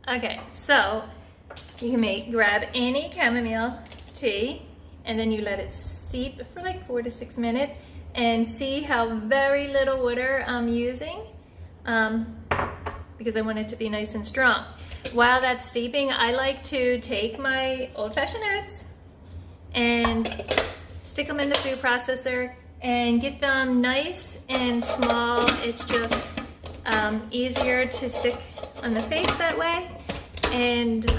Okay, so you can grab any chamomile tea and then you let it steep for like 4 to 6 minutes and see how very little water I'm using because I want it to be nice and strong. While that's steeping, I like to take my old-fashioned oats and stick them in the food processor and get them nice and small. It's just easier to stick on the face that way, and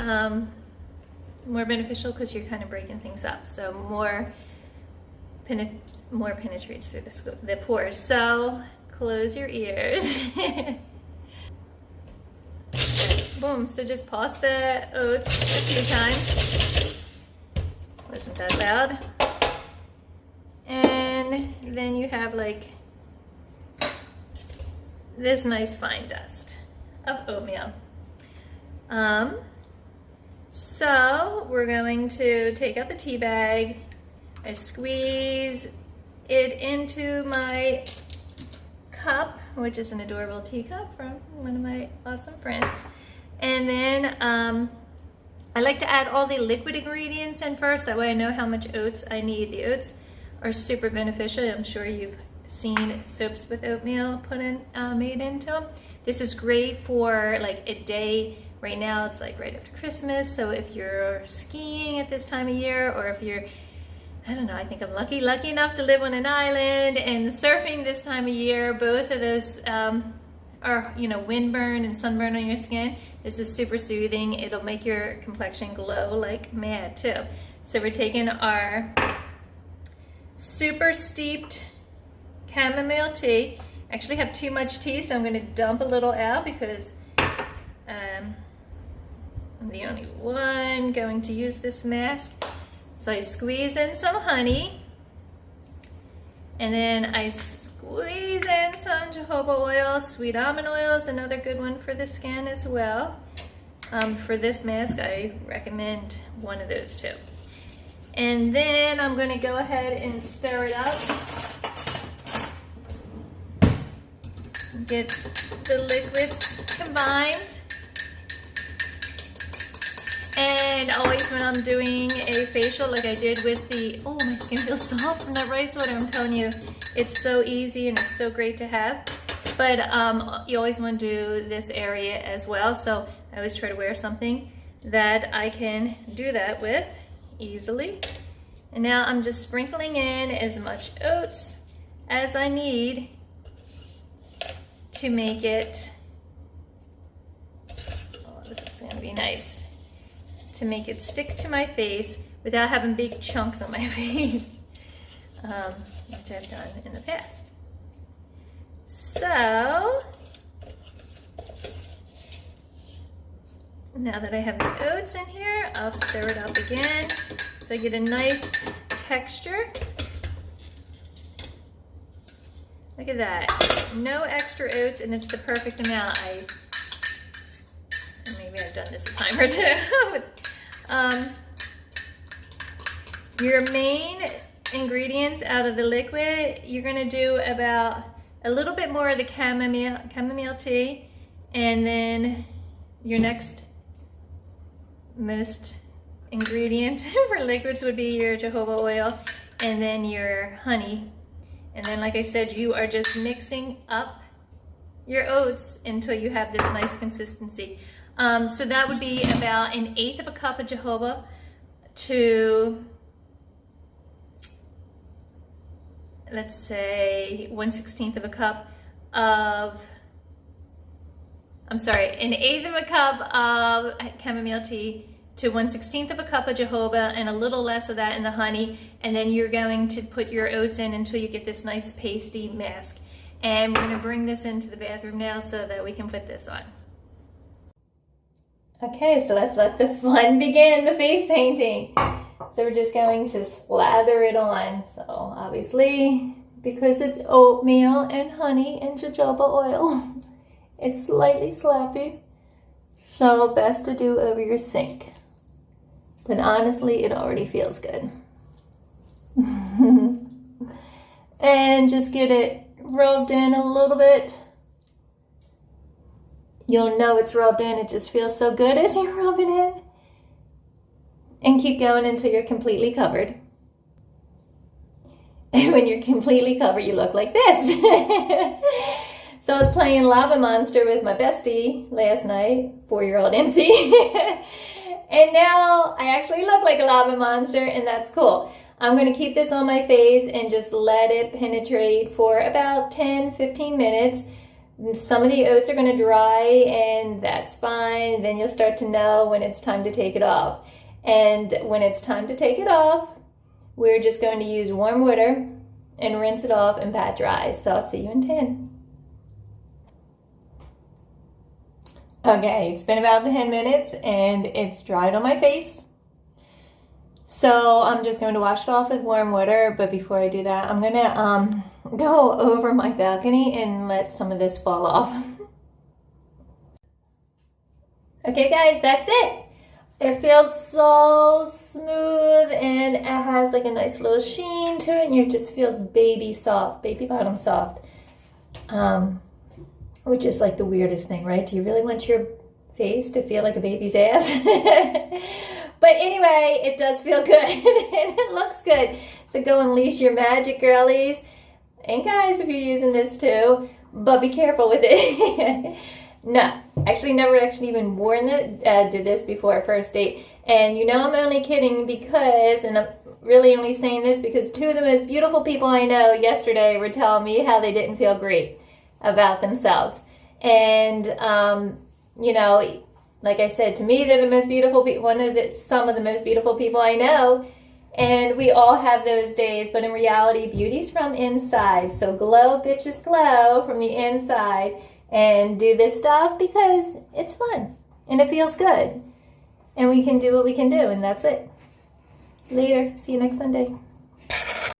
more beneficial because you're kind of breaking things up. So more penetrates through the pores. So close your ears. Boom. So just pulse the oats a few times. Wasn't that loud? And then you have like this nice fine dust of oatmeal. So we're going to take out the tea bag. I squeeze it into my cup, which is an adorable teacup from one of my awesome friends. And then I like to add all the liquid ingredients in first. That way I know how much oats I need. The oats are super beneficial. I'm sure you've seen soaps with oatmeal made into them. This is great for like a day. Right now it's like right after Christmas, so if you're skiing at this time of year, or if you're, I don't know, I think I'm lucky enough to live on an island and surfing this time of year, both of those are, you know, windburn and sunburn on your skin. This is super soothing. It'll make your complexion glow like mad too. So we're taking our super steeped chamomile tea. I actually have too much tea, so I'm going to dump a little out because I'm the only one going to use this mask. So I squeeze in some honey, and then I squeeze in some jojoba oil. Sweet almond oil is another good one for the skin as well. For this mask, I recommend one of those two. And then I'm going to go ahead and stir it up. Get the liquids combined. And always when I'm doing a facial like I did with the, oh, my skin feels soft from that rice water. I'm telling you, it's so easy and it's so great to have. But you always want to do this area as well. So I always try to wear something that I can do that with easily. And now I'm just sprinkling in as much oats as I need to make it, oh, this is going to be nice, to make it stick to my face without having big chunks on my face, which I've done in the past. So now that I have the oats in here, I'll stir it up again so I get a nice texture. Look at that. No extra oats, and it's the perfect amount. Maybe I've done this a time or two. Your main ingredients out of the liquid, you're gonna do about a little bit more of the chamomile tea, and then your next most ingredient for liquids would be your jojoba oil, and then your honey. And then, like I said, you are just mixing up your oats until you have this nice consistency. So that would be about 1/8 of a cup of jojoba to, let's say, 1/16 of a cup of, I'm sorry, 1/8 of a cup of chamomile tea to 1/16 of a cup of jojoba, and a little less of that in the honey. And then you're going to put your oats in until you get this nice pasty mask. And we're gonna bring this into the bathroom now so that we can put this on. Okay, so let's let the fun begin, the face painting. So we're just going to slather it on. So obviously, because it's oatmeal and honey and jojoba oil, it's slightly slappy. So best to do over your sink. But honestly, it already feels good. And just get it rubbed in a little bit. You'll know it's rubbed in. It just feels so good as you rub it in. And keep going until you're completely covered. And when you're completely covered, you look like this. So I was playing Lava Monster with my bestie last night, 4-year-old MC. And now I actually look like a lava monster, and that's cool. I'm going to keep this on my face and just let it penetrate for about 10-15 minutes. Some of the oats are going to dry, and that's fine. Then you'll start to know when it's time to take it off. And when it's time to take it off, we're just going to use warm water and rinse it off and pat dry. So I'll see you in 10. Okay, it's been about 10 minutes and it's dried on my face. So I'm just going to wash it off with warm water, but before I do that, I'm gonna go over my balcony and let some of this fall off. Okay guys, that's it. It feels so smooth and it has like a nice little sheen to it, and it just feels baby soft, baby bottom soft. Which is like the weirdest thing, right? Do you really want your face to feel like a baby's ass? But anyway, it does feel good and it looks good. So go unleash your magic, girlies. And guys, if you're using this too, but be careful with it. No, actually never even worn it, did this before a first date. And you know I'm only kidding because, and I'm really only saying this because 2 of the most beautiful people I know yesterday were telling me how they didn't feel great about themselves. And you know, like I said, to me they're the most beautiful people, some of the most beautiful people I know, and we all have those days, but in reality beauty's from inside. So glow, bitches, glow from the inside, and do this stuff because it's fun and it feels good and we can do what we can do, and that's it. Later, see you next Sunday.